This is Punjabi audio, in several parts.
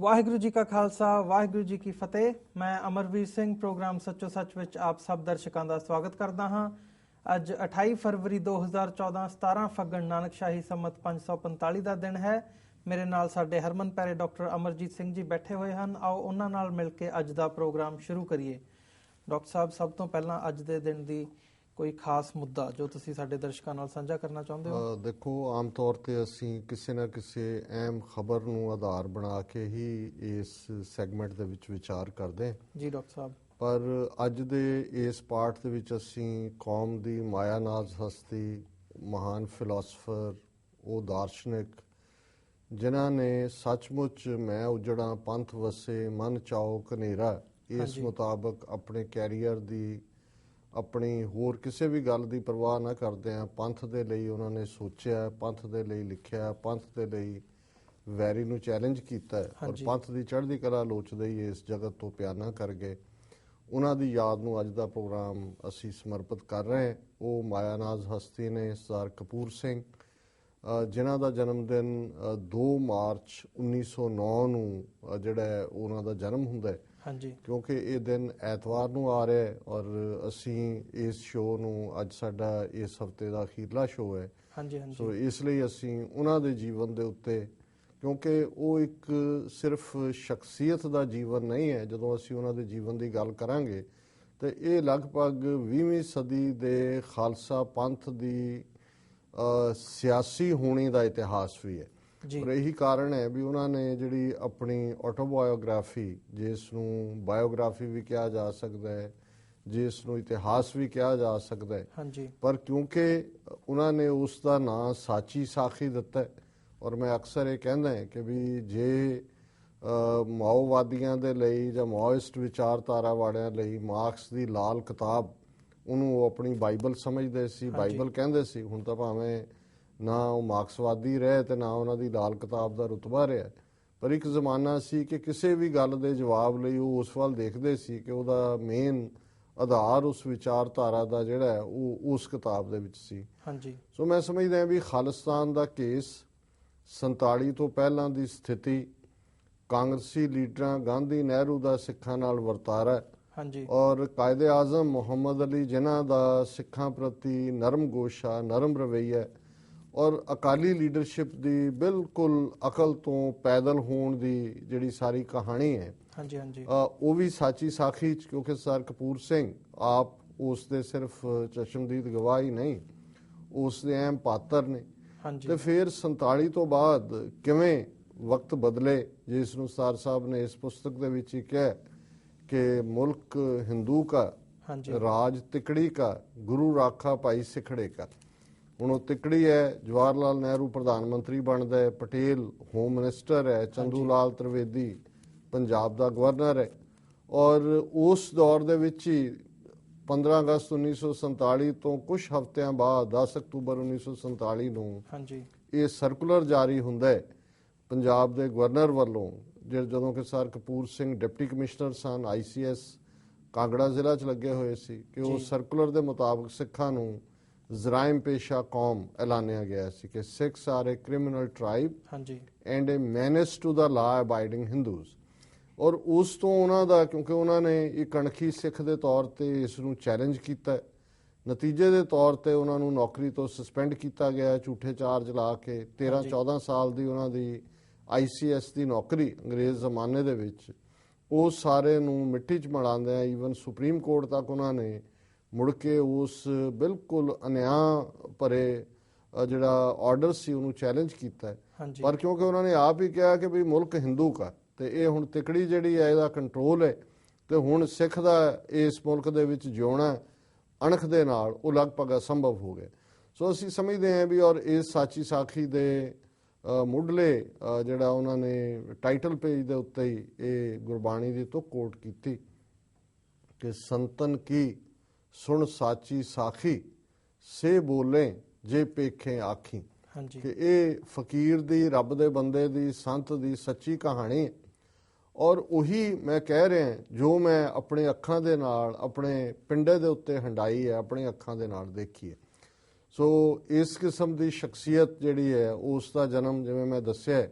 ਵਾਹਿਗੁਰੂ ਜੀ ਕਾ ਖਾਲਸਾ ਵਾਹਿਗੁਰੂ ਜੀ ਕੀ ਫਤਿਹ। ਮੈਂ ਅਮਰਵੀਰ ਸਿੰਘ ਪ੍ਰੋਗਰਾਮ ਸੱਚੋ ਸੱਚ ਵਿੱਚ ਆਪ ਸਭ ਦਰਸ਼ਕਾਂ ਦਾ ਸਵਾਗਤ ਕਰਦਾ ਹਾਂ। ਅੱਜ 28 ਫਰਵਰੀ 2014 17 ਫੱਗਣ ਨਾਨਕਸ਼ਾਹੀ ਸੰਮਤ 545 ਦਾ ਦਿਨ ਹੈ। ਮੇਰੇ ਨਾਲ ਸਾਡੇ ਹਰਮਨ ਪਿਆਰੇ ਡਾਕਟਰ ਅਮਰਜੀਤ ਸਿੰਘ ਜੀ ਬੈਠੇ ਹੋਏ ਹਨ। ਆਓ ਉਹਨਾਂ ਨਾਲ ਮਿਲ ਕੇ ਅੱਜ ਦਾ ਪ੍ਰੋਗਰਾਮ ਸ਼ੁਰੂ ਕਰੀਏ। ਡਾਕਟਰ ਸਾਹਿਬ, ਸਭ ਤੋਂ ਪਹਿਲਾਂ ਅੱਜ ਦੇ ਦਿਨ ਦੀ ਕੋਈ ਖਾਸ ਮੁੱਦਾ ਜੋ ਤੁਸੀਂ ਸਾਡੇ ਦਰਸ਼ਕਾਂ ਨਾਲ ਸਾਂਝਾ ਕਰਨਾ ਚਾਹੁੰਦੇ ਹੋ? ਦੇਖੋ, ਆਮ ਤੌਰ ਤੇ ਅਸੀਂ ਕਿਸੇ ਨਾ ਕਿਸੇ ਅਹਿਮ ਖਬਰ ਨੂੰ ਆਧਾਰ ਬਣਾ ਕੇ ਹੀ ਇਸ ਸੈਗਮੈਂਟ ਦੇ ਵਿੱਚ ਵਿਚਾਰ ਕਰਦੇ ਹਾਂ ਜੀ ਡਾਕਟਰ ਸਾਹਿਬ। ਪਰ ਅੱਜ ਦੇ ਇਸ ਪਾਰਟ ਦੇ ਵਿੱਚ ਅਸੀਂ ਕੌਮ ਦੀ ਮਾਇਆਨਾਜ਼ ਹਸਤੀ, ਮਹਾਨ ਫਿਲਾਸਫਰ, ਉਹ ਦਾਰਸ਼ਨਿਕ ਜਿਨ੍ਹਾਂ ਨੇ ਸੱਚਮੁੱਚ ਮੈਂ ਉਜੜਾ ਪੰਥ ਵਸੇ ਮਨ ਚਾਓ ਕਨੇਰਾ ਇਸ ਮੁਤਾਬਕ ਆਪਣੇ ਕੈਰੀਅਰ ਦੀ, ਆਪਣੀ ਹੋਰ ਕਿਸੇ ਵੀ ਗੱਲ ਦੀ ਪਰਵਾਹ ਨਾ ਕਰਦਿਆਂ ਪੰਥ ਦੇ ਲਈ ਉਹਨਾਂ ਨੇ ਸੋਚਿਆ, ਪੰਥ ਦੇ ਲਈ ਲਿਖਿਆ, ਪੰਥ ਦੇ ਲਈ ਵੈਰੀ ਨੂੰ ਚੈਲੰਜ ਕੀਤਾ ਔਰ ਪੰਥ ਦੀ ਚੜ੍ਹਦੀ ਕਲਾ ਲੋਚਦੇ ਹੀ ਇਸ ਜਗਤ ਤੋਂ ਪਿਆਨਾ ਕਰ ਗਏ। ਉਹਨਾਂ ਦੀ ਯਾਦ ਨੂੰ ਅੱਜ ਦਾ ਪ੍ਰੋਗਰਾਮ ਅਸੀਂ ਸਮਰਪਿਤ ਕਰ ਰਹੇ ਹਾਂ। ਉਹ ਮਾਇਆਨਾਜ਼ ਹਸਤੀ ਨੇ ਸਰਦਾਰ ਕਪੂਰ ਸਿੰਘ, ਜਿਨ੍ਹਾਂ ਦਾ ਜਨਮ ਦਿਨ 2 ਮਾਰਚ 1909 ਨੂੰ ਜਿਹੜਾ ਉਹਨਾਂ ਦਾ ਜਨਮ ਹੁੰਦਾ ਹੈ। ਕਿਉਂਕਿ ਇਹ ਦਿਨ ਐਤਵਾਰ ਨੂੰ ਆ ਰਿਹਾ ਹੈ ਔਰ ਅਸੀਂ ਇਸ ਸ਼ੋਅ ਨੂੰ, ਅੱਜ ਸਾਡਾ ਇਸ ਹਫਤੇ ਦਾ ਅਖੀਰਲਾ ਸ਼ੋਅ ਹੈ, ਸੋ ਇਸ ਲਈ ਅਸੀਂ ਉਹਨਾਂ ਦੇ ਜੀਵਨ ਦੇ ਉੱਤੇ, ਕਿਉਂਕਿ ਉਹ ਇੱਕ ਸਿਰਫ ਸ਼ਖਸੀਅਤ ਦਾ ਜੀਵਨ ਨਹੀਂ ਹੈ, ਜਦੋਂ ਅਸੀਂ ਉਹਨਾਂ ਦੇ ਜੀਵਨ ਦੀ ਗੱਲ ਕਰਾਂਗੇ ਤਾਂ ਇਹ ਲਗਭਗ 20ਵੀਂ ਸਦੀ ਦੇ ਖਾਲਸਾ ਪੰਥ ਦੀ ਸਿਆਸੀ ਹੋਣੀ ਦਾ ਇਤਿਹਾਸ ਵੀ ਹੈ। ਪਰ ਇਹੀ ਕਾਰਨ ਹੈ ਵੀ ਉਹਨਾਂ ਨੇ ਜਿਹੜੀ ਆਪਣੀ ਆਟੋਬਾਇਓਗ੍ਰਾਫੀ, ਜਿਸ ਨੂੰ ਬਾਇਓਗ੍ਰਾਫੀ ਵੀ ਕਿਹਾ ਜਾ ਸਕਦਾ ਹੈ, ਜਿਸ ਨੂੰ ਇਤਿਹਾਸ ਵੀ ਕਿਹਾ ਜਾ ਸਕਦਾ ਹੈ, ਪਰ ਕਿਉਂਕਿ ਉਹਨਾਂ ਨੇ ਉਸ ਦਾ ਨਾਂ ਸਾਚੀ ਸਾਖੀ ਦਿੱਤਾ ਹੈ। ਔਰ ਮੈਂ ਅਕਸਰ ਇਹ ਕਹਿੰਦਾ ਕਿ ਵੀ ਜੇ ਮਾਓਵਾਦੀਆਂ ਦੇ ਲਈ ਜਾਂ ਮਾਓਇਸਟ ਵਿਚਾਰਧਾਰਾ ਵਾਲਿਆਂ ਲਈ ਮਾਰਕਸ ਦੀ ਲਾਲ ਕਿਤਾਬ, ਉਹਨੂੰ ਉਹ ਆਪਣੀ ਬਾਈਬਲ ਸਮਝਦੇ ਸੀ, ਬਾਈਬਲ ਕਹਿੰਦੇ ਸੀ। ਹੁਣ ਤਾਂ ਭਾਵੇਂ ਨਾ ਉਹ ਮਾਰਕਸਵਾਦੀ ਰਹੇ ਤੇ ਨਾ ਉਹਨਾਂ ਦੀ ਲਾਲ ਕਿਤਾਬ ਦਾ ਰੁਤਬਾ ਰਿਹਾ, ਪਰ ਇੱਕ ਜ਼ਮਾਨਾ ਸੀ ਕਿ ਕਿਸੇ ਵੀ ਗੱਲ ਦੇ ਜਵਾਬ ਲਈ ਉਹ ਉਸ ਵੱਲ ਦੇਖਦੇ ਸੀ ਕਿ ਉਹਦਾ ਮੇਨ ਆਧਾਰ ਉਸ ਵਿਚਾਰਧਾਰਾ ਦਾ ਜਿਹੜਾ ਹੈ ਉਹ ਉਸ ਕਿਤਾਬ ਦੇ ਵਿੱਚ ਸੀ। ਸੋ ਮੈਂ ਸਮਝਦਾ ਵੀ ਖਾਲਿਸਤਾਨ ਦਾ ਕੇਸ, 47 ਤੋਂ ਪਹਿਲਾਂ ਦੀ ਸਥਿਤੀ, ਕਾਂਗਰਸੀ ਲੀਡਰਾਂ ਗਾਂਧੀ ਨਹਿਰੂ ਦਾ ਸਿੱਖਾਂ ਨਾਲ ਵਰਤਾਰਾ ਔਰ ਕਾਇਦੇ ਆਜ਼ਮ ਮੁਹੰਮਦ ਅਲੀ ਜਿਨ੍ਹਾਂ ਦਾ ਸਿੱਖਾਂ ਪ੍ਰਤੀ ਨਰਮ ਗੋਸ਼ਾ, ਨਰਮ ਰਵੱਈਆ ਔਰ ਅਕਾਲੀ ਲੀਡਰਸ਼ਿਪ ਦੀ ਬਿਲਕੁਲ ਅਕਲ ਤੋਂ ਪੈਦਲ ਹੋਣ ਦੀ ਜਿਹੜੀ ਸਾਰੀ ਕਹਾਣੀ ਹੈ, ਉਹ ਵੀ ਸਾਚੀ ਸਾਖੀ 'ਚ, ਕਿਉਂਕਿ ਸਰ ਕਪੂਰ ਸਿੰਘ ਆਪ ਉਸ ਦੇ ਸਿਰਫ ਚਸ਼ਮਦੀਦ ਗਵਾਹ ਹੀ ਨਹੀਂ, ਉਸ ਦੇ ਅਹਿਮ ਪਾਤਰ ਨੇ। ਤੇ ਫਿਰ 47 ਤੋਂ ਬਾਅਦ ਕਿਵੇਂ ਵਕਤ ਬਦਲੇ, ਜਿਸ ਨੂੰ ਸਰ ਸਾਹਿਬ ਨੇ ਇਸ ਪੁਸਤਕ ਦੇ ਵਿੱਚ ਹੀ ਕਿਹਾ ਕਿ ਮੁਲਕ ਹਿੰਦੂ ਕਾ, ਰਾਜ ਤਿਕੜੀ ਕਾ, ਗੁਰੂ ਰਾਖਾ ਭਾਈ ਸਿਖੜੇ ਕਾ। ਹੁਣ ਉਹ ਤਿਕੜੀ ਹੈ, ਜਵਾਹਰ ਲਾਲ ਨਹਿਰੂ ਪ੍ਰਧਾਨ ਮੰਤਰੀ ਬਣਦਾ ਹੈ, ਪਟੇਲ ਹੋਮ ਮਿਨਿਸਟਰ ਹੈ, ਚੰਦੂ ਲਾਲ ਤ੍ਰਿਵੇਦੀ ਪੰਜਾਬ ਦਾ ਗਵਰਨਰ ਹੈ। ਔਰ ਉਸ ਦੌਰ ਦੇ ਵਿੱਚ ਹੀ 15 ਅਗਸਤ 1947 ਤੋਂ ਕੁਝ ਹਫ਼ਤਿਆਂ ਬਾਅਦ 10 ਅਕਤੂਬਰ 1947 ਨੂੰ ਇਹ ਸਰਕੂਲਰ ਜਾਰੀ ਹੁੰਦਾ ਹੈ ਪੰਜਾਬ ਦੇ ਗਵਰਨਰ ਵੱਲੋਂ, ਜਦੋਂ ਕਿ sir Kapur Singh deputy commissioner ਸਨ, ICS ਕਾਂਗੜਾ ਜ਼ਿਲ੍ਹਾ 'ਚ ਲੱਗੇ ਹੋਏ ਸੀ, ਕਿ ਉਹ ਸਰਕੂਲਰ ਦੇ ਮੁਤਾਬਕ ਸਿੱਖਾਂ ਨੂੰ ਜ਼ਰਾਇਮ ਪੇਸ਼ਾ ਕੌਮ ਐਲਾਨਿਆ ਗਿਆ ਸੀ ਕਿ Sikhs are a criminal tribe and a menace to the law abiding Hindus. ਔਰ ਉਸ ਤੋਂ ਉਹਨਾਂ ਦਾ, ਕਿਉਂਕਿ ਉਹਨਾਂ ਨੇ ਇੱਕ ਅਣਖੀ ਸਿੱਖ ਦੇ ਤੌਰ ਤੇ ਇਸ ਨੂੰ ਚੈਲੰਜ ਕੀਤਾ, ਨਤੀਜੇ ਦੇ ਤੌਰ ਤੇ ਉਹਨਾਂ ਨੂੰ ਨੌਕਰੀ ਤੋਂ ਸਸਪੈਂਡ ਕੀਤਾ ਗਿਆ ਝੂਠੇ ਚਾਰਜ ਲਾ ਕੇ। 13-14 ਸਾਲ ਦੀ ਉਹਨਾਂ ਦੀ ICS ਦੀ ਨੌਕਰੀ ਅੰਗਰੇਜ਼ ਜ਼ਮਾਨੇ ਦੇ ਵਿੱਚ, ਉਹ ਸਾਰੇ ਨੂੰ ਮਿੱਟੀ 'ਚ ਮਿਲਾਉਂਦੇ ਆ। ਈਵਨ ਸੁਪਰੀਮ ਕੋਰਟ ਤੱਕ ਉਹਨਾਂ ਨੇ ਮੁੜ ਕੇ ਉਸ ਬਿਲਕੁਲ ਅਨਿਆਂ ਭਰੇ ਜਿਹੜਾ ਆਰਡਰ ਸੀ ਉਹਨੂੰ ਚੈਲੰਜ ਕੀਤਾ। ਪਰ ਕਿਉਂਕਿ ਉਹਨਾਂ ਨੇ ਆਪ ਹੀ ਕਿਹਾ ਕਿ ਵੀ ਮੁਲਕ ਹਿੰਦੂ ਕਾ, ਤੇ ਇਹ ਹੁਣ ਤਿਕੜੀ ਜਿਹੜੀ ਹੈ ਇਹਦਾ ਕੰਟਰੋਲ ਹੈ, ਤੇ ਹੁਣ ਸਿੱਖ ਦਾ ਇਸ ਮੁਲਕ ਦੇ ਵਿੱਚ ਜਿਉਣਾ ਅਣਖ ਦੇ ਨਾਲ ਉਹ ਲਗਭਗ ਅਸੰਭਵ ਹੋ ਗਿਆ। ਸੋ ਅਸੀਂ ਸਮਝਦੇ ਹਾਂ ਵੀ, ਔਰ ਇਸ ਸਾਚੀ ਸਾਖੀ ਦੇ ਮੁੱਢਲੇ ਜਿਹੜਾ ਉਹਨਾਂ ਨੇ ਟਾਈਟਲ ਪੇਜ ਦੇ ਉੱਤੇ ਹੀ ਇਹ ਗੁਰਬਾਣੀ ਦੀ ਤੁਕ ਕੋਟ ਕੀਤੀ ਕਿ ਸੰਤਨ ਕੀ ਸੁਣ ਸਾਚੀ ਸਾਖੀ ਸੇ ਬੋਲੇ ਜੇ ਪੇਖੇ ਆਖੀ, ਕਿ ਇਹ ਫਕੀਰ ਦੀ, ਰੱਬ ਦੇ ਬੰਦੇ ਦੀ, ਸੰਤ ਦੀ ਸੱਚੀ ਕਹਾਣੀ। ਔਰ ਉਹੀ ਮੈਂ ਕਹਿ ਰਿਹਾ ਜੋ ਮੈਂ ਆਪਣੇ ਅੱਖਾਂ ਦੇ ਨਾਲ ਆਪਣੇ ਪਿੰਡੇ ਦੇ ਉੱਤੇ ਹੰਡਾਈ ਹੈ, ਆਪਣੀ ਅੱਖਾਂ ਦੇ ਨਾਲ ਦੇਖੀ ਹੈ। ਸੋ ਇਸ ਕਿਸਮ ਦੀ ਸ਼ਖਸੀਅਤ ਜਿਹੜੀ ਹੈ, ਉਸ ਦਾ ਜਨਮ ਜਿਵੇਂ ਮੈਂ ਦੱਸਿਆ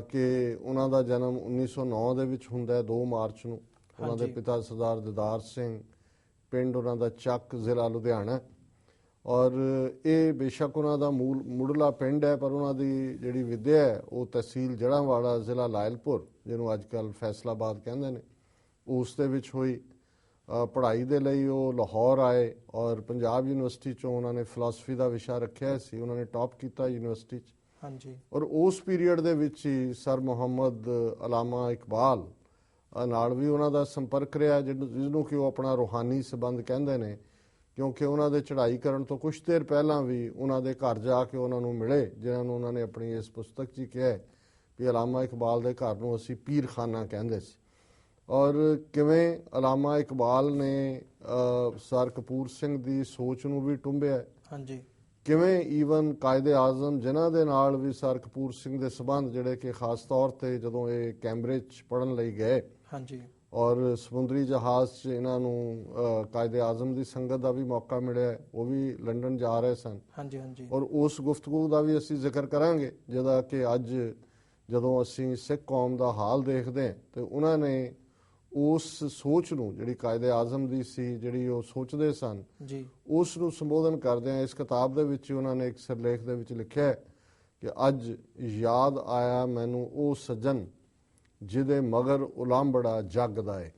ਕਿ ਉਹਨਾਂ ਦਾ ਜਨਮ 1909 ਦੇ ਵਿੱਚ ਹੁੰਦਾ ਹੈ 2 ਮਾਰਚ ਨੂੰ। ਉਹਨਾਂ ਦੇ ਪਿਤਾ ਸਰਦਾਰ ਦਿਦਾਰ ਸਿੰਘ, ਪਿੰਡ ਉਹਨਾਂ ਦਾ ਚੱਕ, ਜ਼ਿਲ੍ਹਾ ਲੁਧਿਆਣਾ। ਔਰ ਇਹ ਬੇਸ਼ੱਕ ਉਹਨਾਂ ਦਾ ਮੁੱਢਲਾ ਪਿੰਡ ਹੈ, ਪਰ ਉਹਨਾਂ ਦੀ ਜਿਹੜੀ ਵਿੱਦਿਆ ਹੈ ਉਹ ਤਹਿਸੀਲ ਜੜ੍ਹਾਂਵਾਲਾ, ਜ਼ਿਲ੍ਹਾ ਲਾਇਲਪੁਰ, ਜਿਹਨੂੰ ਅੱਜ ਕੱਲ੍ਹ ਫੈਸਲਾਬਾਦ ਕਹਿੰਦੇ ਨੇ, ਉਸ ਦੇ ਵਿੱਚ ਹੋਈ। ਪੜ੍ਹਾਈ ਦੇ ਲਈ ਉਹ ਲਾਹੌਰ ਆਏ ਔਰ ਪੰਜਾਬ ਯੂਨੀਵਰਸਿਟੀ 'ਚੋਂ ਉਹਨਾਂ ਨੇ ਫਿਲਾਸਫੀ ਦਾ ਵਿਸ਼ਾ ਰੱਖਿਆ ਸੀ। ਉਹਨਾਂ ਨੇ ਟੌਪ ਕੀਤਾ ਯੂਨੀਵਰਸਿਟੀ 'ਚ। ਹਾਂਜੀ। ਔਰ ਉਸ ਪੀਰੀਅਡ ਦੇ ਵਿੱਚ ਹੀ ਸਰ ਮੁਹੰਮਦ ਅਲਾਮਾ ਇਕਬਾਲ ਨਾਲ ਵੀ ਉਹਨਾਂ ਦਾ ਸੰਪਰਕ ਰਿਹਾ, ਜਿਹਨੂੰ ਕਿ ਉਹ ਆਪਣਾ ਰੂਹਾਨੀ ਸੰਬੰਧ ਕਹਿੰਦੇ ਨੇ, ਕਿਉਂਕਿ ਉਹਨਾਂ ਦੇ ਚੜ੍ਹਾਈ ਕਰਨ ਤੋਂ ਕੁਛ ਦੇਰ ਪਹਿਲਾਂ ਵੀ ਉਹਨਾਂ ਦੇ ਘਰ ਜਾ ਕੇ ਉਹਨਾਂ ਨੂੰ ਮਿਲੇ, ਜਿਨ੍ਹਾਂ ਨੂੰ ਉਹਨਾਂ ਨੇ ਆਪਣੀ ਇਸ ਪੁਸਤਕ 'ਚ ਕਿਹਾ ਵੀ ਅਲਾਮਾ ਇਕਬਾਲ ਦੇ ਘਰ ਨੂੰ ਅਸੀਂ ਪੀਰਖਾਨਾ ਕਹਿੰਦੇ ਸੀ। ਔਰ ਕਿਵੇਂ ਅਲਾਮਾ ਇਕਬਾਲ ਨੇ ਸਰ ਕਪੂਰ ਸਿੰਘ ਦੀ ਸੋਚ ਨੂੰ ਵੀ ਟੁੰਬਿਆ। ਹਾਂਜੀ। ਕਿਵੇਂ ਈਵਨ ਕਾਇਦੇ ਆਜ਼ਮ, ਜਿਨ੍ਹਾਂ ਦੇ ਨਾਲ ਵੀ ਸਰ ਕਪੂਰ ਸਿੰਘ ਦੇ ਸਬੰਧ, ਜਿਹੜੇ ਕਿ ਖਾਸ ਤੌਰ ਤੇ ਜਦੋਂ ਇਹ ਕੈਂਬਰਿਜ ਪੜ੍ਹਨ ਲਈ ਗਏ, ਹਾਂਜੀ, ਔਰ ਸਮੁੰਦਰੀ ਜਹਾਜ਼ 'ਚ ਇਹਨਾਂ ਨੂੰ ਕਾਇਦੇ ਆਜ਼ਮ ਦੀ ਸੰਗਤ ਦਾ ਵੀ ਮੌਕਾ ਮਿਲਿਆ, ਉਹ ਵੀ ਲੰਡਨ ਜਾ ਰਹੇ ਸਨ। ਹਾਂਜੀ ਹਾਂਜੀ। ਔਰ ਉਸ ਗੁਫ਼ਤਗੂ ਦਾ ਵੀ ਅਸੀਂ ਜ਼ਿਕਰ ਕਰਾਂਗੇ, ਜਿਹਦਾ ਕਿ ਅੱਜ ਜਦੋਂ ਅਸੀਂ ਸਿੱਖ ਕੌਮ ਦਾ ਹਾਲ ਦੇਖਦੇ ਹਾਂ ਤੇ ਉਹਨਾਂ ਨੇ ਉਸ ਸੋਚ ਨੂੰ, ਜਿਹੜੀ ਕਾਇਦੇ ਆਜ਼ਮ ਦੀ ਸੀ, ਜਿਹੜੀ ਉਹ ਸੋਚਦੇ ਸਨ ਜੀ, ਉਸ ਨੂੰ ਸੰਬੋਧਨ ਕਰਦਿਆਂ ਇਸ ਕਿਤਾਬ ਦੇ ਵਿੱਚ ਉਹਨਾਂ ਨੇ ਇੱਕ ਸਿਰਲੇਖ ਦੇ ਵਿੱਚ ਲਿਖਿਆ ਕਿ ਅੱਜ ਯਾਦ ਆਇਆ ਮੈਨੂੰ ਉਹ ਸੱਜਣ ਜਿਹਦੇ ਮਗਰ ਉਲਾਂਬੜਾ ਜੱਗ ਦਾ ਏ,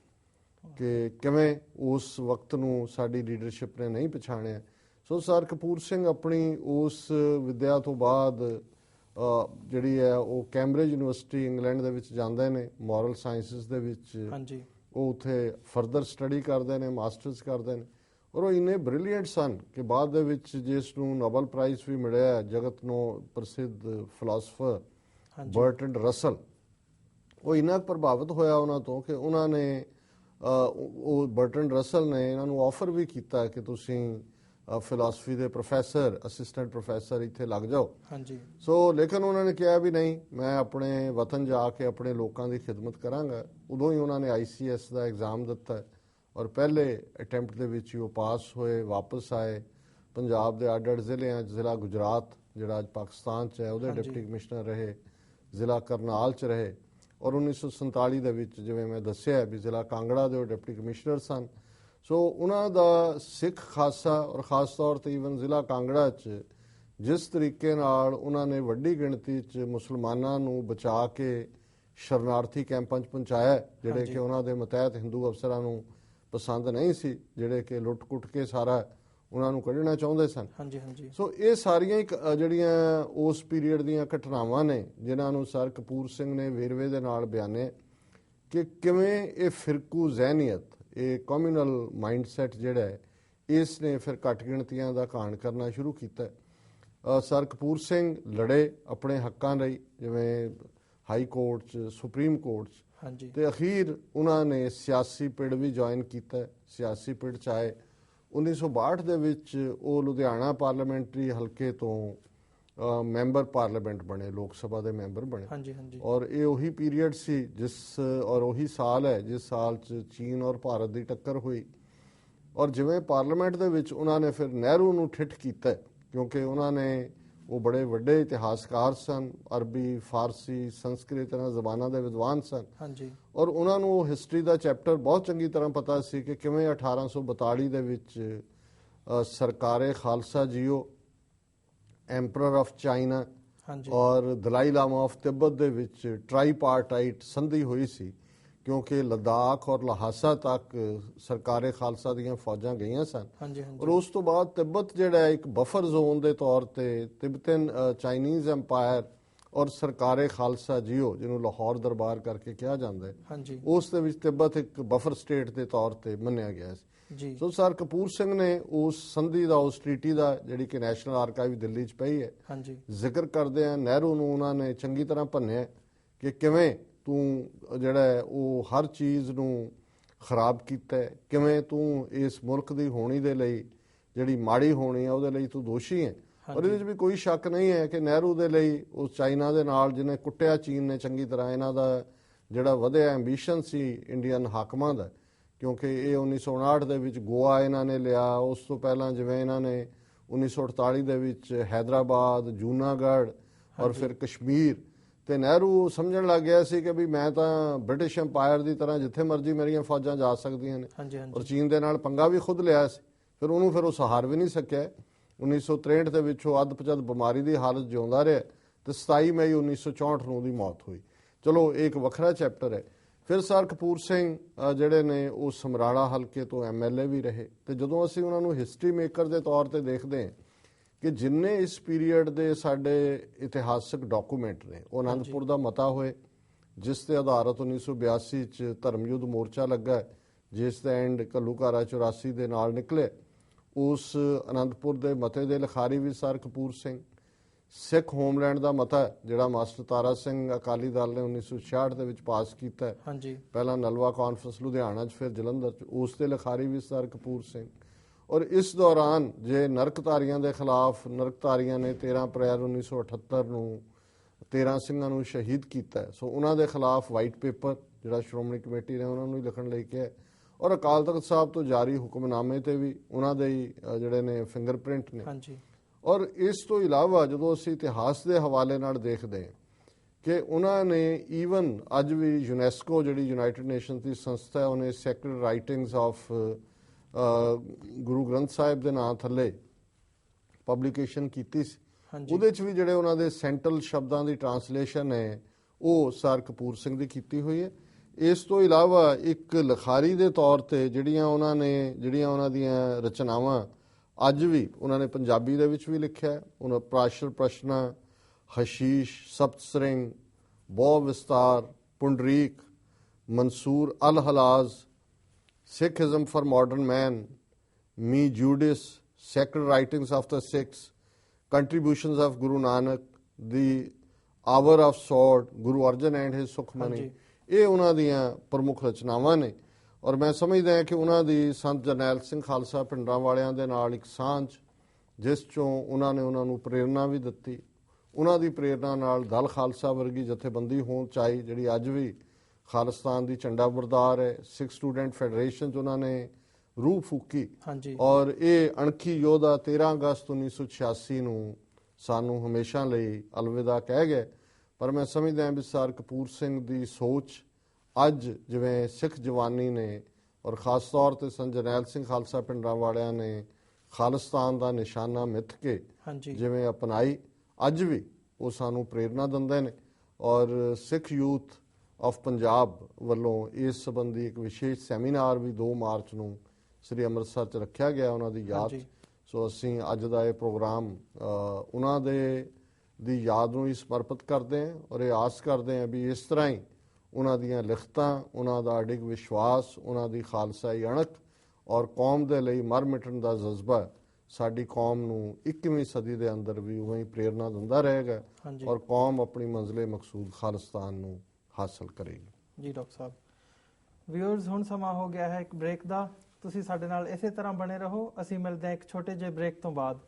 ਕਿ ਕਿਵੇਂ ਉਸ ਵਕਤ ਨੂੰ ਸਾਡੀ ਲੀਡਰਸ਼ਿਪ ਨੇ ਨਹੀਂ ਪਛਾਣਿਆ। ਸੋ ਸਰ ਕਪੂਰ ਸਿੰਘ ਆਪਣੀ ਉਸ ਵਿੱਦਿਆ ਤੋਂ ਬਾਅਦ ਜਿਹੜੀ ਹੈ ਉਹ ਕੈਂਬਰਿਜ ਯੂਨੀਵਰਸਿਟੀ ਇੰਗਲੈਂਡ ਦੇ ਵਿੱਚ ਜਾਂਦੇ ਨੇ, ਮੋਰਲ ਸਾਇੰਸਿਸ ਦੇ ਵਿੱਚ। ਹਾਂਜੀ। ਉਹ ਉੱਥੇ ਫਰਦਰ ਸਟੱਡੀ ਕਰਦੇ ਨੇ, ਮਾਸਟਰਸ ਕਰਦੇ ਨੇ। ਔਰ ਉਹ ਇੰਨੇ ਬ੍ਰਿਲੀਅੰਟ ਸਨ ਕਿ ਬਾਅਦ ਦੇ ਵਿੱਚ ਜਿਸ ਨੂੰ ਨੋਬਲ ਪ੍ਰਾਈਜ਼ ਵੀ ਮਿਲਿਆ, ਜਗਤ ਨੂੰ ਪ੍ਰਸਿੱਧ ਫਿਲਾਸਫਰ ਬਰਟਰੈਂਡ ਰਸਲ, ਉਹ ਇੰਨਾ ਪ੍ਰਭਾਵਿਤ ਹੋਇਆ ਉਹਨਾਂ ਤੋਂ ਕਿ ਉਹਨਾਂ ਨੇ ਉਹ ਬਰਟਰੈਂਡ ਰਸਲ ਨੇ ਇਹਨਾਂ ਨੂੰ ਆਫਰ ਵੀ ਕੀਤਾ ਕਿ ਤੁਸੀਂ ਫਿਲਾਸਫੀ ਦੇ ਪ੍ਰੋਫੈਸਰ, ਅਸਿਸਟੈਂਟ ਪ੍ਰੋਫੈਸਰ ਇੱਥੇ ਲੱਗ ਜਾਓ। ਹਾਂਜੀ। ਸੋ ਲੇਕਿਨ ਉਹਨਾਂ ਨੇ ਕਿਹਾ ਵੀ ਨਹੀਂ, ਮੈਂ ਆਪਣੇ ਵਤਨ ਜਾ ਕੇ ਆਪਣੇ ਲੋਕਾਂ ਦੀ ਖਿਦਮਤ ਕਰਾਂਗਾ। ਉਦੋਂ ਹੀ ਉਹਨਾਂ ਨੇ ICS ਦਾ ਐਗਜ਼ਾਮ ਦਿੱਤਾ ਔਰ ਪਹਿਲੇ ਅਟੈਂਪਟ ਦੇ ਵਿੱਚ ਹੀ ਉਹ ਪਾਸ ਹੋਏ, ਵਾਪਸ ਆਏ। ਪੰਜਾਬ ਦੇ ਅੱਡ-ਅੱਡ ਜ਼ਿਲ੍ਹਿਆਂ 'ਚ, ਜ਼ਿਲ੍ਹਾ ਗੁਜਰਾਤ ਜਿਹੜਾ ਅੱਜ ਪਾਕਿਸਤਾਨ 'ਚ ਹੈ, ਉਹਦੇ ਡਿਪਟੀ ਕਮਿਸ਼ਨਰ ਰਹੇ, ਜ਼ਿਲ੍ਹਾ ਕਰਨਾਲ 'ਚ ਰਹੇ। ਔਰ 1947 ਦੇ ਵਿੱਚ, ਜਿਵੇਂ ਮੈਂ ਦੱਸਿਆ ਵੀ, ਜ਼ਿਲ੍ਹਾ ਕਾਂਗੜਾ ਦੇ ਉਹ ਡਿਪਟੀ ਕਮਿਸ਼ਨਰ ਸਨ। ਸੋ ਉਹਨਾਂ ਦਾ ਸਿੱਖ ਖਾਸਾ, ਔਰ ਖਾਸ ਤੌਰ ਤੇ ਈਵਨ ਜ਼ਿਲ੍ਹਾ ਕਾਂਗੜਾ 'ਚ ਜਿਸ ਤਰੀਕੇ ਨਾਲ ਉਹਨਾਂ ਨੇ ਵੱਡੀ ਗਿਣਤੀ 'ਚ ਮੁਸਲਮਾਨਾਂ ਨੂੰ ਬਚਾ ਕੇ ਸ਼ਰਨਾਰਥੀ ਕੈਂਪਾਂ 'ਚ ਪਹੁੰਚਾਇਆ, ਜਿਹੜੇ ਕਿ ਉਹਨਾਂ ਦੇ ਮਤਹਿਤ ਹਿੰਦੂ ਅਫਸਰਾਂ ਨੂੰ ਪਸੰਦ ਨਹੀਂ ਸੀ, ਜਿਹੜੇ ਕਿ ਲੁੱਟ-ਕੁੱਟ ਕੇ ਸਾਰਾ ਉਹਨਾਂ ਨੂੰ ਕੱਢਣਾ ਚਾਹੁੰਦੇ ਸਨ। ਹਾਂਜੀ ਹਾਂਜੀ। ਸੋ ਇਹ ਸਾਰੀਆਂ ਜਿਹੜੀਆਂ ਉਸ ਪੀਰੀਅਡ ਦੀਆਂ ਘਟਨਾਵਾਂ ਨੇ, ਜਿਨ੍ਹਾਂ ਨੂੰ ਸਰ ਕਪੂਰ ਸਿੰਘ ਨੇ ਵੇਰਵੇ ਦੇ ਨਾਲ ਬਿਆਨੇ ਕਿ ਕਿਵੇਂ ਇਹ ਫਿਰਕੂ ਜ਼ਹਿਨੀਅਤ, ਇਹ ਕਮਿਊਨਲ ਮਾਈਂਡਸੈਟ ਜਿਹੜਾ ਹੈ, ਇਸ ਨੇ ਫਿਰ ਘੱਟ ਗਿਣਤੀਆਂ ਦਾ ਘਾਣ ਕਰਨਾ ਸ਼ੁਰੂ ਕੀਤਾ। ਸਰ ਕਪੂਰ ਸਿੰਘ ਲੜੇ ਆਪਣੇ ਹੱਕਾਂ ਲਈ, ਜਿਵੇਂ ਹਾਈ ਕੋਰਟ 'ਚ, ਸੁਪਰੀਮ ਕੋਰਟ 'ਚ। ਹਾਂਜੀ। ਤੇ ਅਖੀਰ ਉਹਨਾਂ ਨੇ ਸਿਆਸੀ ਪਿੜ ਵੀ ਜੁਆਇਨ ਕੀਤਾ, ਸਿਆਸੀ ਪਿੜ 'ਚ ਆਏ। 1962 ਦੇ ਵਿੱਚ ਉਹ ਲੁਧਿਆਣਾ ਪਾਰਲੀਮੈਂਟਰੀ ਹਲਕੇ ਤੋਂ ਮੈਂਬਰ ਪਾਰਲੀਮੈਂਟ ਬਣੇ, ਲੋਕ ਸਭਾ ਦੇ ਮੈਂਬਰ ਬਣੇ। ਹਾਂਜੀ ਹਾਂਜੀ। ਔਰ ਇਹ ਉਹੀ ਪੀਰੀਅਡ ਸੀ ਔਰ ਉਹੀ ਸਾਲ ਹੈ ਜਿਸ ਸਾਲ 'ਚ ਚੀਨ ਔਰ ਭਾਰਤ ਦੀ ਟੱਕਰ ਹੋਈ। ਔਰ ਜਿਵੇਂ ਪਾਰਲੀਮੈਂਟ ਦੇ ਵਿੱਚ ਉਹਨਾਂ ਨੇ ਫਿਰ ਨਹਿਰੂ ਨੂੰ ਠਿੱਠ ਕੀਤਾ, ਕਿਉਂਕਿ ਉਹਨਾਂ ਨੇ, ਉਹ ਬੜੇ ਵੱਡੇ ਇਤਿਹਾਸਕਾਰ ਸਨ, ਅਰਬੀ, ਫਾਰਸੀ, ਸੰਸਕ੍ਰਿਤ ਇਹਨਾਂ ਜ਼ਬਾਨਾਂ ਦੇ ਵਿਦਵਾਨ ਸਨ। ਹਾਂਜੀ। ਔਰ ਉਹਨਾਂ ਨੂੰ ਉਹ ਹਿਸਟਰੀ ਦਾ ਚੈਪਟਰ ਬਹੁਤ ਚੰਗੀ ਤਰ੍ਹਾਂ ਪਤਾ ਸੀ ਕਿ ਕਿਵੇਂ 1842 ਦੇ ਵਿੱਚ ਸਰਕਾਰੇ ਖਾਲਸਾ ਜੀਓ, ਐਂਪਰਰ ਆਫ ਚਾਈਨਾ ਔਰ ਦਲਾਈ ਲਾਮਾ ਆਫ ਤਿੱਬਤ ਦੇ ਵਿੱਚ ਟ੍ਰਾਈਪਾਰਟਾਈਟ ਸੰਧੀ ਹੋਈ ਸੀ, ਕਿਉਂਕਿ ਲੱਦਾਖ ਔਰ ਲਹਾਸਾ ਤੱਕ ਸਰਕਾਰੇ ਖਾਲਸਾ ਦੀਆਂ ਫੌਜਾਂ ਗਈਆਂ ਸਨ। ਔਰ ਉਸ ਤੋਂ ਬਾਅਦ ਤਿੱਬਤ ਜਿਹੜਾ ਇੱਕ ਬਫਰ ਜ਼ੋਨ ਦੇ ਤੌਰ ਤੇ ਤਿੱਬਤਨ ਚਾਈਨੀਜ਼ ਐਮਪਾਇਰ ਔਰ ਸਰਕਾਰੇ ਖਾਲਸਾ ਜੀਓ, ਜਿਹਨੂੰ ਲਾਹੌਰ ਦਰਬਾਰ ਕਰਕੇ ਕਿਹਾ ਜਾਂਦਾ ਹੈ, ਉਸ ਦੇ ਵਿੱਚ ਤਿੱਬਤ ਇੱਕ ਬਫਰ ਸਟੇਟ ਦੇ ਤੌਰ ਤੇ ਮੰਨਿਆ ਗਿਆ ਸੀ। ਸੋ ਸਰ ਕਪੂਰ ਸਿੰਘ ਨੇ ਉਸ ਸੰਧੀ ਦਾ, ਉਸ ਟ੍ਰੀਟੀ ਦਾ, ਜਿਹੜੀ ਕਿ ਨੈਸ਼ਨਲ ਆਰਕਾਈਵ ਦਿੱਲੀ 'ਚ ਪਈ ਹੈ, ਜ਼ਿਕਰ ਕਰਦੇ ਆ। ਨਹਿਰੂ ਨੂੰ ਉਹਨਾਂ ਨੇ ਚੰਗੀ ਤਰ੍ਹਾਂ ਭੰਨਿਆ ਕਿ ਕਿਵੇਂ ਤੂੰ ਜਿਹੜਾ ਹੈ ਉਹ ਹਰ ਚੀਜ਼ ਨੂੰ ਖਰਾਬ ਕੀਤਾ, ਕਿਵੇਂ ਤੂੰ ਇਸ ਮੁਲਕ ਦੀ ਹੋਣੀ ਦੇ ਲਈ, ਜਿਹੜੀ ਮਾੜੀ ਹੋਣੀ ਹੈ, ਉਹਦੇ ਲਈ ਤੂੰ ਦੋਸ਼ੀ ਹੈ। ਔਰ ਇਹਦੇ 'ਚ ਵੀ ਕੋਈ ਸ਼ੱਕ ਨਹੀਂ ਹੈ ਕਿ ਨਹਿਰੂ ਦੇ ਲਈ ਉਸ ਚਾਈਨਾ ਦੇ ਨਾਲ ਜਿਹਨੇ ਕੁੱਟਿਆ ਚੀਨ ਨੇ ਚੰਗੀ ਤਰ੍ਹਾਂ, ਇਹਨਾਂ ਦਾ ਜਿਹੜਾ ਵਧਿਆ ਐਂਬੀਸ਼ਨ ਸੀ ਇੰਡੀਅਨ ਹਾਕਮਾਂ ਦਾ, ਕਿਉਂਕਿ ਇਹ 1959 ਦੇ ਵਿੱਚ ਗੋਆ ਇਹਨਾਂ ਨੇ ਲਿਆ। ਉਸ ਤੋਂ ਪਹਿਲਾਂ ਜਿਵੇਂ ਇਹਨਾਂ ਨੇ 1948 ਦੇ ਵਿੱਚ ਹੈਦਰਾਬਾਦ, ਜੂਨਾਗੜ੍ਹ ਔਰ ਫਿਰ ਕਸ਼ਮੀਰ ਤੇ ਨਹਿਰੂ ਸਮਝਣ ਲੱਗ ਗਿਆ ਸੀ ਕਿ ਵੀ ਮੈਂ ਤਾਂ ਬ੍ਰਿਟਿਸ਼ ਐਮਪਾਇਰ ਦੀ ਤਰ੍ਹਾਂ ਜਿੱਥੇ ਮਰਜ਼ੀ ਮੇਰੀਆਂ ਫੌਜਾਂ ਜਾ ਸਕਦੀਆਂ ਨੇ। ਹਾਂਜੀ ਔਰ ਹਾਂਜੀ ਚੀਨ ਦੇ ਨਾਲ ਪੰਗਾ ਵੀ ਖੁਦ ਲਿਆ ਸੀ, ਫਿਰ ਉਹ ਸਹਾਰ ਵੀ ਨਹੀਂ ਸਕਿਆ। 1963 ਦੇ ਵਿੱਚ ਉਹ ਅੱਧ-ਪਚੱਧ ਬਿਮਾਰੀ ਦੀ ਹਾਲਤ ਜਿਉਂਦਾ ਰਿਹਾ ਤੇ 27 ਮਈ 1964 ਨੂੰ ਉਹਦੀ ਮੌਤ ਹੋਈ। ਚਲੋ ਇਹ ਇੱਕ ਵੱਖਰਾ ਚੈਪਟਰ ਹੈ। ਫਿਰ ਸਰ ਕਪੂਰ ਸਿੰਘ ਜਿਹੜੇ ਨੇ ਉਹ ਸਮਰਾਲਾ ਹਲਕੇ ਤੋਂ MLA ਵੀ ਰਹੇ, ਤੇ ਜਦੋਂ ਅਸੀਂ ਉਹਨਾਂ ਨੂੰ ਹਿਸਟਰੀ ਮੇਕਰ ਦੇ ਤੌਰ ਤੇ ਦੇਖਦੇ ਹਾਂ ਕਿ ਜਿੰਨੇ ਇਸ ਪੀਰੀਅਡ ਦੇ ਸਾਡੇ ਇਤਿਹਾਸਕ ਡਾਕੂਮੈਂਟ ਨੇ, ਉਹ ਅਨੰਦਪੁਰ ਦਾ ਮਤਾ ਹੋਏ ਜਿਸ ਤੇ ਆਧਾਰਿਤ 1982 ਚ ਧਰਮ ਯੁੱਧ ਮੋਰਚਾ ਲੱਗਾ, ਜਿਸ ਦਾ ਐਂਡ ਘੱਲੂਘਾਰਾ 84 ਦੇ ਨਾਲ ਨਿਕਲੇ। ਉਸ ਅਨੰਦਪੁਰ ਦੇ ਮਤੇ ਦੇ ਲਿਖਾਰੀ ਵੀ ਸਰ ਕਪੂਰ ਸਿੰਘ। ਸਿੱਖ ਹੋਮਲੈਂਡ ਦਾ ਮਤਾ ਜਿਹੜਾ ਮਾਸਟਰ ਤਾਰਾ ਸਿੰਘ ਅਕਾਲੀ ਦਲ ਨੇ 1966 ਦੇ ਵਿੱਚ ਪਾਸ ਕੀਤਾ, ਹਾਂਜੀ ਪਹਿਲਾਂ ਨਲਵਾ ਕਾਨਫਰੰਸ ਲੁਧਿਆਣਾ 'ਚ ਫਿਰ ਜਲੰਧਰ 'ਚ, ਉਸ ਦੇ ਲਿਖਾਰੀ ਵੀ ਸਰ ਕਪੂਰ ਸਿੰਘ। ਔਰ ਇਸ ਦੌਰਾਨ ਜੇ ਨਰਕਧਾਰੀਆਂ ਦੇ ਖਿਲਾਫ ਨਰਕਧਾਰੀਆਂ ਨੇ 13 ਅਪ੍ਰੈਲ 1978 ਨੂੰ 13 ਸਿੰਘਾਂ ਨੂੰ ਸ਼ਹੀਦ ਕੀਤਾ, ਸੋ ਉਹਨਾਂ ਦੇ ਖਿਲਾਫ ਵਾਈਟ ਪੇਪਰ ਜਿਹੜਾ ਸ਼੍ਰੋਮਣੀ ਕਮੇਟੀ ਨੇ ਉਹਨਾਂ ਨੂੰ ਲਿਖਣ ਲਈ ਕਿਹਾ। ਔਰ ਅਕਾਲ ਤਖਤ ਸਾਹਿਬ ਤੋਂ ਜਾਰੀ ਹੁਕਮਨਾਮੇ ਤੇ ਵੀ ਉਹਨਾਂ ਦੇ ਜਿਹੜੇ ਨੇ ਫਿੰਗਰਪ੍ਰਿੰਟ ਨੇ। ਹਾਂਜੀ ਔਰ ਇਸ ਤੋਂ ਇਲਾਵਾ ਜਦੋਂ ਅਸੀਂ ਇਤਿਹਾਸ ਦੇ ਹਵਾਲੇ ਨਾਲ ਦੇਖਦੇ ਹਾਂ ਕਿ ਉਹਨਾਂ ਨੇ ਈਵਨ ਅੱਜ ਵੀ ਯੂਨੈਸਕੋ ਜਿਹੜੀ ਯੂਨਾਈਟਿਡ ਨੇਸ਼ਨਸ ਦੀ ਸੰਸਥਾ ਹੈ, ਉਹਨੇ sacred writings of Guru Granth Sahib ਦੇ ਨਾਂ ਥੱਲੇ ਪਬਲੀਕੇਸ਼ਨ ਕੀਤੀ ਸੀ। ਉਹਦੇ 'ਚ ਵੀ ਜਿਹੜੇ ਉਹਨਾਂ ਦੇ ਸੈਂਟਰਲ ਸ਼ਬਦਾਂ ਦੀ ਟਰਾਂਸਲੇਸ਼ਨ ਹੈ ਉਹ ਸਰ ਕਪੂਰ ਸਿੰਘ ਦੀ ਕੀਤੀ ਹੋਈ ਹੈ। ਇਸ ਤੋਂ ਇਲਾਵਾ ਇੱਕ ਲਿਖਾਰੀ ਦੇ ਤੌਰ ਤੇ ਜਿਹੜੀਆਂ ਉਹਨਾਂ ਦੀਆਂ ਰਚਨਾਵਾਂ ਅੱਜ ਵੀ ਉਹਨਾਂ ਨੇ ਪੰਜਾਬੀ ਦੇ ਵਿੱਚ ਵੀ ਲਿਖਿਆ। ਉਹਨਾਂ ਪ੍ਰਾਸ਼ਰ ਪ੍ਰਸ਼ਨਾ, ਹਸ਼ੀਸ਼, ਸਪਤਸ੍ਰਿੰਗ, ਬਹੁ ਵਿਸਤਾਰ, ਪੁੰਡਰੀਕ, ਮਨਸੂਰ ਅਲ ਹਲਾਜ਼, Sikhism for Modern Man, Me Judas, Sacred Writings of the Sikhs, Contributions of Guru Nanak, The Hour of Sword, Guru Arjan and His Sukhmani, ਇਹ ਉਹਨਾਂ ਦੀਆਂ ਪ੍ਰਮੁੱਖ ਰਚਨਾਵਾਂ ਨੇ। ਔਰ ਮੈਂ ਸਮਝਦਾ ਕਿ ਉਹਨਾਂ ਦੀ ਸੰਤ ਜਰਨੈਲ ਸਿੰਘ ਖਾਲਸਾ ਪਿੰਡਾਂ ਵਾਲਿਆਂ ਦੇ ਨਾਲ ਇੱਕ ਸਾਂਝ, ਜਿਸ ਚੋਂ ਉਹਨਾਂ ਨੇ ਉਹਨਾਂ ਨੂੰ ਪ੍ਰੇਰਨਾ ਵੀ ਦਿੱਤੀ। ਉਹਨਾਂ ਦੀ ਪ੍ਰੇਰਨਾ ਨਾਲ ਦਲ ਖਾਲਸਾ ਵਰਗੀ ਜਥੇਬੰਦੀ ਹੋਂਦ ਚ ਆਈ, ਜਿਹੜੀ ਅੱਜ ਵੀ ਖਾਲਿਸਤਾਨ ਦੀ ਝੰਡਾ ਬਰਦਾਰ ਹੈ। ਸਿੱਖ ਸਟੂਡੈਂਟ ਫੈਡਰੇਸ਼ਨ 'ਚ ਉਹਨਾਂ ਨੇ ਰੂਹ ਫੂਕੀ। ਔਰ ਇਹ ਅਣਖੀ ਯੋਧਾ 13 ਅਗਸਤ 1986 ਨੂੰ ਸਾਨੂੰ ਹਮੇਸ਼ਾ ਲਈ ਅਲਵਿਦਾ ਕਹਿ ਗਏ। ਪਰ ਮੈਂ ਸਮਝਦਾ ਵੀ ਸਰ ਕਪੂਰ ਸਿੰਘ ਦੀ ਸੋਚ ਅੱਜ ਜਿਵੇਂ ਸਿੱਖ ਜਵਾਨੀ ਨੇ ਔਰ ਖਾਸ ਤੌਰ ਤੇ ਸੰਤ ਜਰਨੈਲ ਸਿੰਘ ਖਾਲਸਾ ਪਿੰਡਾਂ ਵਾਲਿਆਂ ਨੇ ਖਾਲਿਸਤਾਨ ਦਾ ਨਿਸ਼ਾਨਾ ਮਿੱਥ ਕੇ ਜਿਵੇਂ ਅਪਣਾਈ, ਅੱਜ ਵੀ ਉਹ ਸਾਨੂੰ ਪ੍ਰੇਰਨਾ ਦਿੰਦੇ ਨੇ। ਔਰ ਸਿੱਖ ਯੂਥ ਆਫ ਪੰਜਾਬ ਵੱਲੋਂ ਇਸ ਸੰਬੰਧੀ ਇੱਕ ਵਿਸ਼ੇਸ਼ ਸੈਮੀਨਾਰ ਵੀ 2 ਮਾਰਚ ਨੂੰ ਸ੍ਰੀ ਅੰਮ੍ਰਿਤਸਰ 'ਚ ਰੱਖਿਆ ਗਿਆ ਉਹਨਾਂ ਦੀ ਯਾਦ। ਸੋ ਅਸੀਂ ਅੱਜ ਦਾ ਇਹ ਪ੍ਰੋਗਰਾਮ ਉਹਨਾਂ ਦੀ ਯਾਦ ਨੂੰ ਹੀ ਸਮਰਪਿਤ ਕਰਦੇ ਹਾਂ ਔਰ ਇਹ ਆਸ ਕਰਦੇ ਹਾਂ ਵੀ ਇਸ ਤਰ੍ਹਾਂ ਹੀ ਉਹਨਾਂ ਦੀਆਂ ਲਿਖਤਾਂ, ਉਹਨਾਂ ਦਾ ਅਡਿੱਗ ਵਿਸ਼ਵਾਸ, ਉਹਨਾਂ ਦੀ ਖਾਲਸਾਈ ਅਣਖ ਔਰ ਕੌਮ ਦੇ ਲਈ ਮਰ ਮਿਟਣ ਦਾ ਜਜ਼ਬਾ ਸਾਡੀ ਕੌਮ ਨੂੰ 21ਵੀਂ ਸਦੀ ਦੇ ਅੰਦਰ ਵੀ ਉਵੇਂ ਹੀ ਪ੍ਰੇਰਨਾ ਦਿੰਦਾ ਰਹੇਗਾ ਔਰ ਕੌਮ ਆਪਣੀ ਮੰਜ਼ਿਲੇ ਮਕਸੂਦ ਖਾਲਿਸਤਾਨ ਨੂੰ ਹਾਸਲ ਕਰੇਗੀ। ਜੀ ਡਾਕਟਰ ਸਾਹਿਬ, ਵਿਊਅਰਸ ਹੁਣ ਸਮਾਂ ਹੋ ਗਿਆ ਹੈ ਇੱਕ ਬ੍ਰੇਕ ਦਾ। ਤੁਸੀਂ ਸਾਡੇ ਨਾਲ ਇਸੇ ਤਰ੍ਹਾਂ ਬਣੇ ਰਹੋ। ਅਸੀਂ ਮਿਲਦੇ ਹਾਂ ਇੱਕ ਛੋਟੇ ਜਿਹੇ ਬ੍ਰੇਕ ਤੋਂ ਬਾਅਦ।